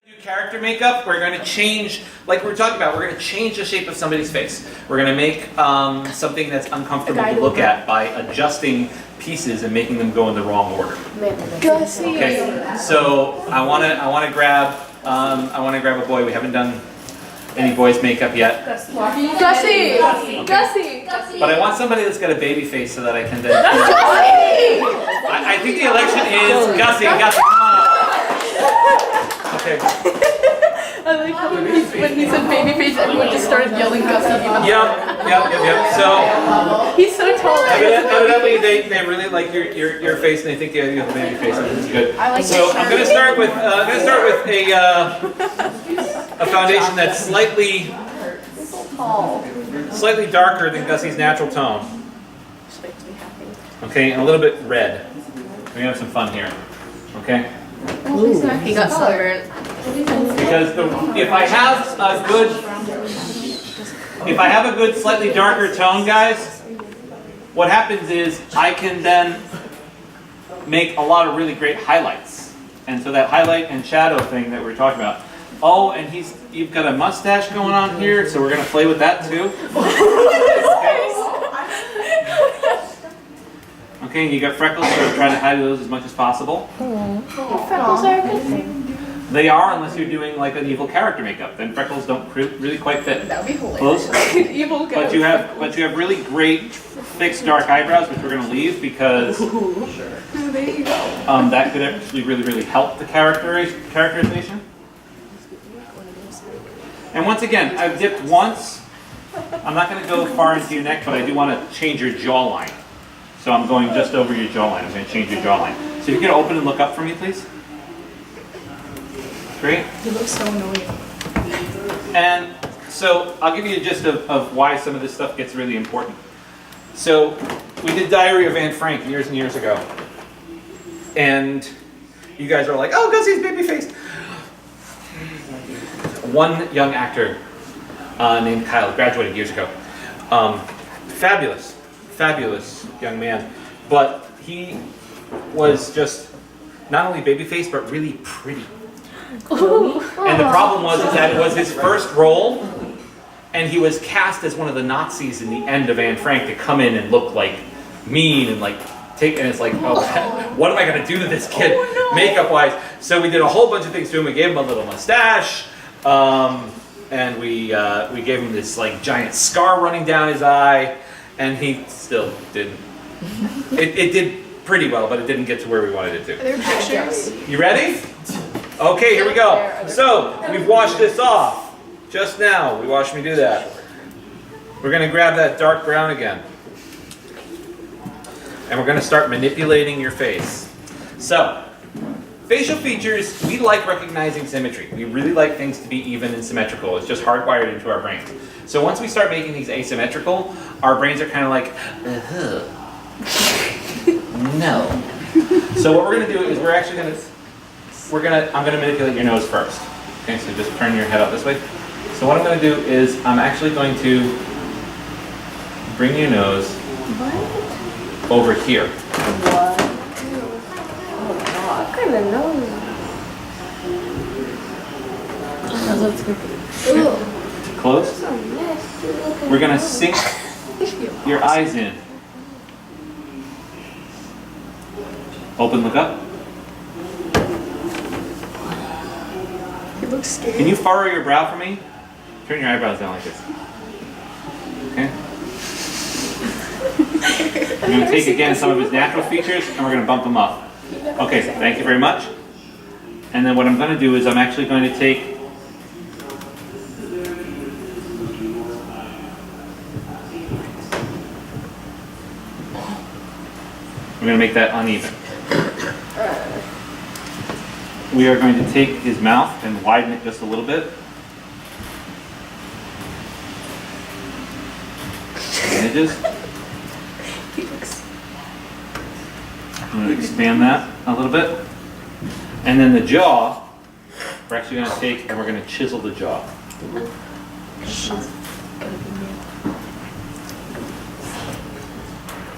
Do character makeup, we're going to change, like we were talking about, we're going to change the shape of somebody's face. We're going to make something that's uncomfortable to look at by adjusting pieces and making them go in the wrong order. Okay, so I want to grab a boy. We haven't done any boys makeup yet. Gussie! But I want somebody that's got a baby face so that I can then. I think the election is Gussie. Gussie, come on up. Okay. I like how when he said baby face, everyone just started yelling Gussie. Yep. So he's so tall. evidently they really like your face and they think you have a baby face, and this is good. So I'm gonna start with a foundation that's slightly darker than Gussie's natural tone. Okay, and a little bit red. We're gonna have some fun here. Okay. Ooh, he got sunburned. Because if I have a good slightly darker tone, guys, what happens is I can then make a lot of really great highlights. And so that highlight and shadow thing that we were talking about. Oh, and you've got a mustache going on here, so we're gonna play with that too. Okay, and you got freckles, so try to hide those as much as possible. Freckles are a good thing. They are, unless you're doing like an evil character makeup. Then freckles don't really quite fit. That would be hilarious. Close. Evil But you have really great fixed dark eyebrows, which we're going to leave because that could actually really help the characterization. And once again, I've dipped once. I'm not going to go far into your neck, but I do want to change your jawline. So I'm going just over your jawline. I'm going to change your jawline. So if you can open and look up for me, please. Great. You look so annoying. And so I'll give you a gist of why some of this stuff gets really important. So we did Diary of Anne Frank years and years ago. And you guys are like, oh, Gussie's baby face. One young actor named Kyle graduated years ago. Fabulous young man. But he was just not only baby face, but really pretty. And the problem was that it was his first role, and he was cast as one of the Nazis in the end of Anne Frank to come in and look like mean and like take, and it's like, oh, what am I going to do to this kid makeup wise? So we did a whole bunch of things to him. We gave him a little mustache, and we gave him this like giant scar running down his eye, and he still didn't. It did pretty well, but it didn't get to where we wanted it to. Are there pictures? You ready? Okay, here we go. So, we've washed this off. Just now, we watched me do that. We're going to grab that dark brown again. And we're going to start manipulating your face. So, facial features, we like recognizing symmetry. We really like things to be even and symmetrical. It's just hardwired into our brains. So once we start making these asymmetrical, our brains are kind of like, no. So what we're going to do is I'm going to manipulate your nose first. Okay, so just turn your head up this way. So what I'm going to do is I'm actually going to bring your nose over here. What? Oh God, what kind of nose? Close. We're going to sink your eyes in. Open, look up. Can you furrow your brow for me? Turn your eyebrows down like this. Okay. I'm going to take again some of his natural features and we're going to bump them up. Okay, so thank you very much. And then what I'm going to do is I'm actually going to take we're going to make that uneven. We are going to take his mouth and widen it just a little bit. Edges. I'm going to expand that a little bit. And then the jaw, we're actually going to take and we're going to chisel the jaw.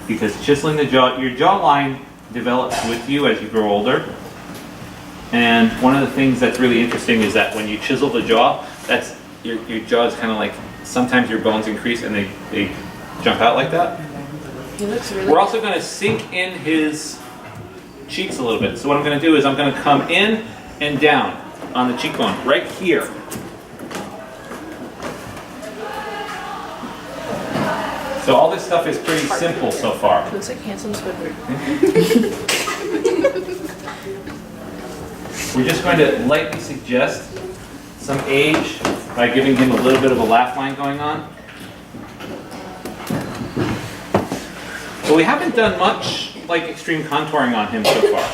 Because chiseling the jaw, your jawline develops with you as you grow older. And one of the things that's really interesting is that when you chisel the jaw, that's your jaw is kind of like, sometimes your bones increase and they jump out like that. He looks really. We're also going to sink in his cheeks a little bit. So what I'm going to do is I'm going to come in and down on the cheekbone, right here. So all this stuff is pretty simple so far. Looks like handsome Squidward. We're just going to lightly suggest some age by giving him a little bit of a laugh line going on. So we haven't done much like extreme contouring on him so far.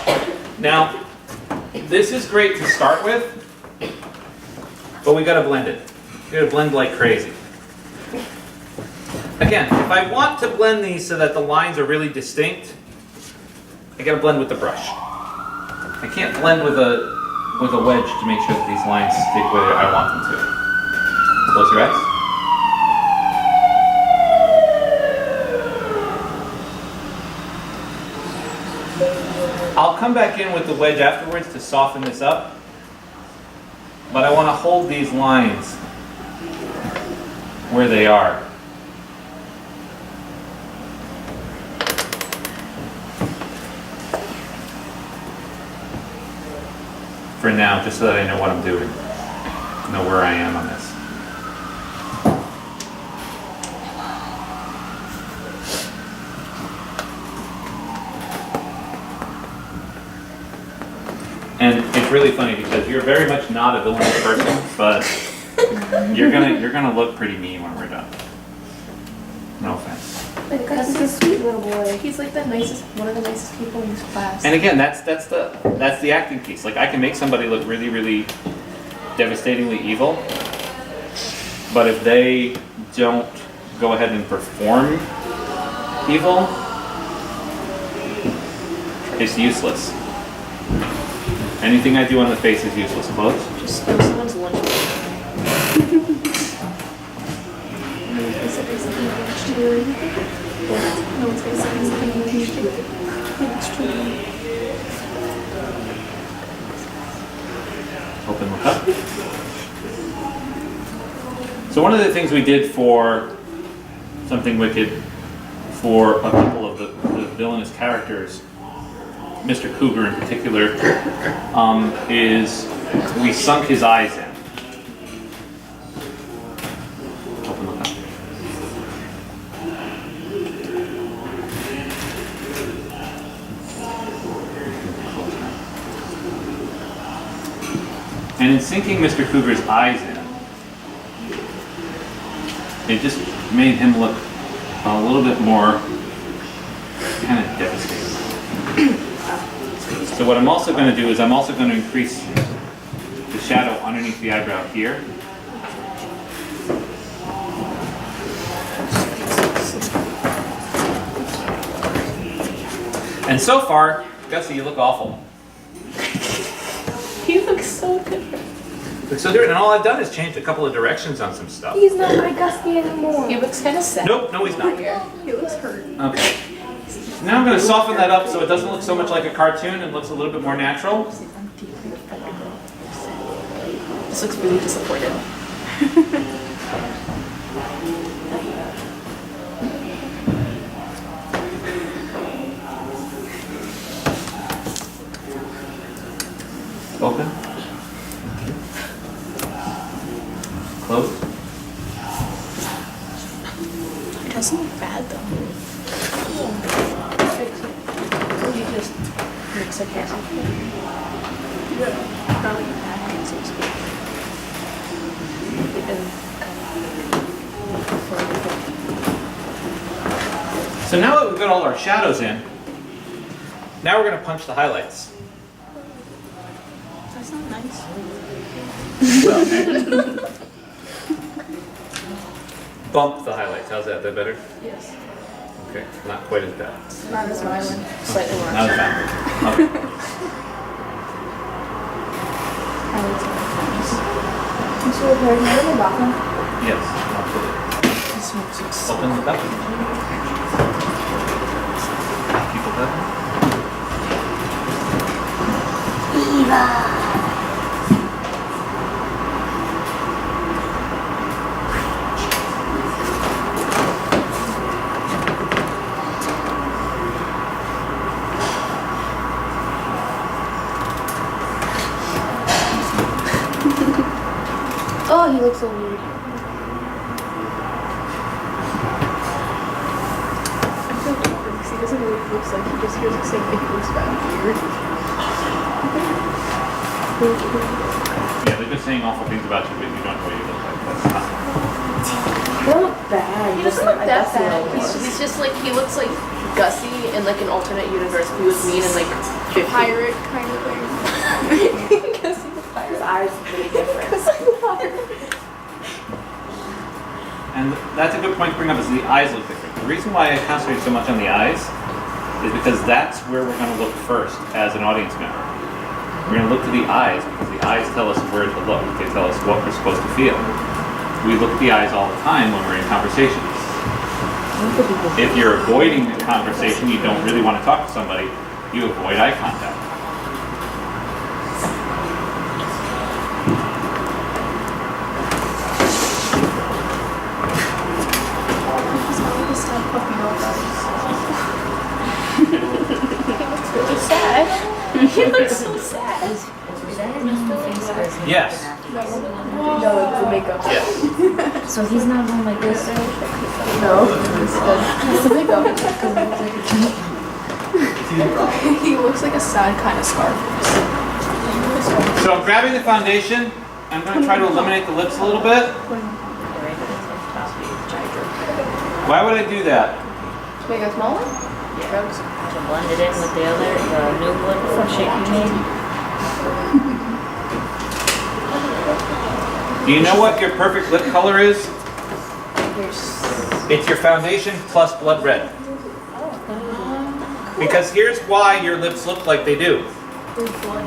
Now, this is great to start with, but we gotta blend it. We gotta blend like crazy. Again, if I want to blend these so that the lines are really distinct, I gotta blend with the brush. I can't blend with a wedge to make sure that these lines stick where I want them to. Close your eyes. I'll come back in with the wedge afterwards to soften this up, but I want to hold these lines where they are. For now, just so that I know what I'm doing, know where I am on this. And it's really funny because you're very much not a villainous person, but you're gonna look pretty mean when we're done. No offense. Like, Gus is a sweet little boy. He's like the nicest, one of the nicest people in his class. And again, that's the acting piece. Like I can make somebody look really, really devastatingly evil, but if they don't go ahead and perform evil, it's useless. Anything I do on the face is useless. Close. Just steal someone's lunch. No one's gonna say something. It's true. Open, look up. So one of the things we did for Something Wicked, for a couple of the villainous characters, Mr. Cougar in particular, is we sunk his eyes in. Open, look up. And in sinking Mr. Cougar's eyes in, it just made him look a little bit more kind of devastating. So what I'm also going to do is I'm also going to increase the shadow underneath the eyebrow here. And so far, Gussie, you look awful. He looks so different. Looks so different, and all I've done is changed a couple of directions on some stuff. He's not my Gusty anymore. He looks kind of sad. Nope, no he's not. He looks hurt. Okay. Now I'm going to soften that up so it doesn't look so much like a cartoon and looks a little bit more natural. This looks really disappointed. Open. Close. It doesn't look bad though. You just mix it here. Probably bad answers. So now that we've got all our shadows in, now we're going to punch the highlights. That's not nice. Bump the highlights. How's that? Is that better? Yes. Okay, not quite as bad. Not as violent. Slightly more. Not as bad. Okay. You still repairing that in the bathroom? Yes, absolutely. This smells so Open the bathroom. People that. Oh, he looks so weird. I feel bad because he doesn't really look like he just hears the same thing. He looks bad weird. Yeah, they're just saying awful things about you, but you don't know what you look like. That's not. They don't look bad. He doesn't look I that guess they bad. don't He's just like, he looks like Gussie in like an alternate universe. He was mean and like 50. Pirate kind of thing. Gussie the pirate. His eyes are really different. Gussie the pirate. And that's a good point to bring up is the eyes look different. The reason why I concentrate so much on the eyes is because that's where we're going to look first as an audience member. We're going to look to the eyes because the eyes tell us where to look. They tell us what we're supposed to feel. We look at the eyes all the time when we're in conversations. If you're avoiding the conversation, you don't really want to talk to somebody, you avoid eye contact. He's got like a sad puppy dog eyes. He looks really sad. He looks so sad. Yes. No, it's the makeup. Yes. So he's not going like this? No, it's the makeup. He looks like a sad kind of Scarface. So I'm grabbing the foundation. I'm going to try to eliminate the lips a little bit. Why would I do that? To make it smaller? Yeah. To blend it in with the new wood shape you made. Do you know what your perfect lip color is? It's your foundation plus blood red. Because here's why your lips look like they do.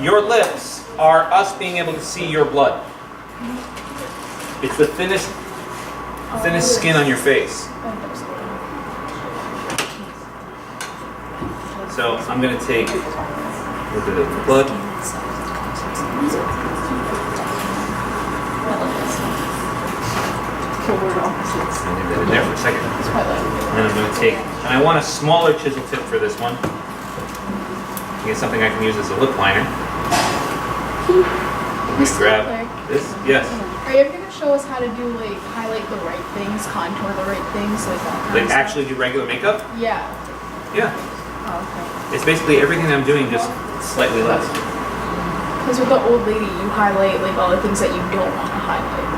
Your lips are us being able to see your blood. It's the thinnest skin on your face. So I'm going to take a little bit of blood. Kill word opposites. I'll leave that in there for a second. It's quite like. And then I'm going to take, and I want a smaller chisel tip for this one. Get something I can use as a lip liner. Grab this. Yes. Are you ever gonna show us how to do like highlight the right things, contour the right things, like that kind Like of stuff? actually do regular makeup? Yeah. Yeah. Oh, okay. It's basically everything I'm doing, just slightly less. Because with the old lady, you highlight like all the things that you don't want to highlight.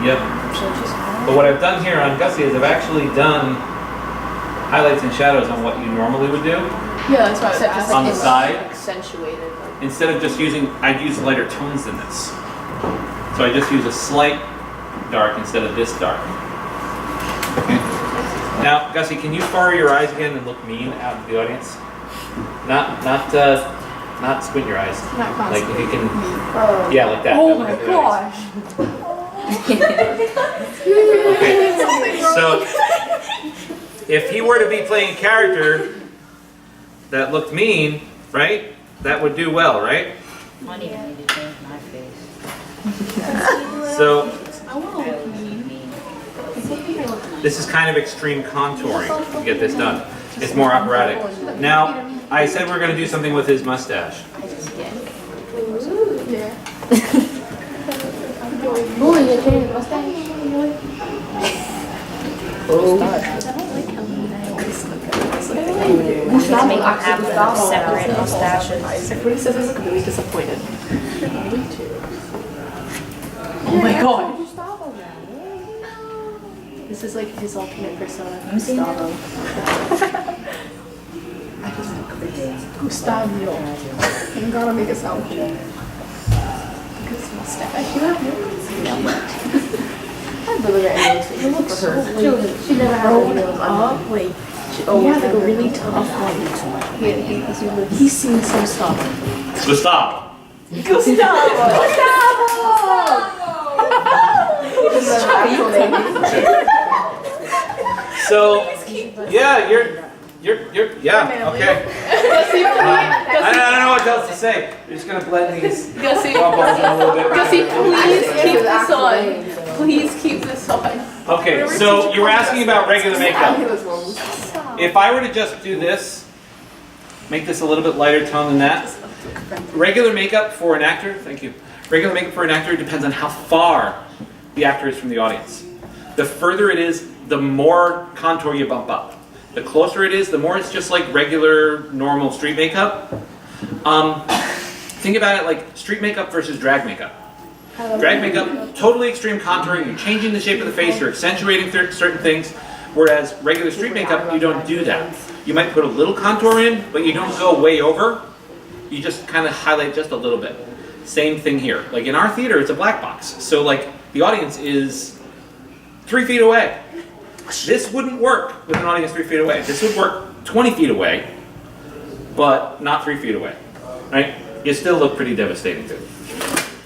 Yep. But what I've done here on Gussie is I've actually done highlights and shadows on what you normally would do. Yeah, that's why I was Except just asking. On the side. Accentuated. Like. Instead of just using, I'd use lighter tones than this. So I just use a slight dark instead of this dark. Okay. Now, Gussie, can you furrow your eyes again and look mean out to the audience? Not squint your eyes. Not Like if constantly. you can, yeah, like that. Oh Look my at the audience. gosh. Okay. So, if he were to be playing a character that looked mean, right? That would do well, right? I don't even need to change my face. So, I want to look mean. this is kind of extreme contouring to get this done. It's more operatic. Now, I said we're going to do something with his mustache. Yeah. Ooh, you changed the mustache. Just make him have separate mustaches. Everybody says I look really disappointed. Oh my god. This is like his alternate persona. Gustavo. Gustavio. I'm gonna make it sound cool. Look at his mustache. I really got nails for her. She never had Growing nails. up, like, he had like a really tough life. He's seen some stuff. Gustavo. So, yeah, Yeah, okay. Gussie, I don't know what else to say. We're just gonna blend these Gussie, bubbles in a little bit. Gussie, please keep this Actual on. name, so- Please keep this on. Okay, so you were asking about regular He makeup. was wrong. If I were to just do this, make this a little bit lighter tone than that. Regular makeup for an actor, thank you. Regular makeup for an actor depends on how far the actor is from the audience. The further it is, the more contour you bump up. The closer it is, the more it's just like regular, normal street makeup. Think about it like street makeup versus drag makeup. Drag makeup, totally extreme contouring, you're changing the shape of the face, you're accentuating certain things, whereas regular street makeup, you don't do that. You might put a little contour in, but you don't go way over. You just kind of highlight just a little bit. Same thing here. Like in our theater, it's a black box. So like the audience is 3 feet away. This wouldn't work with an audience 3 feet away. This would work 20 feet away, but not 3 feet away, right? You still look pretty devastating too.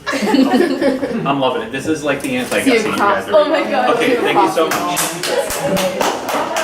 Okay. I'm loving it. This is like the anti-Gussie you guys are. Oh my god. Okay, thank you so much.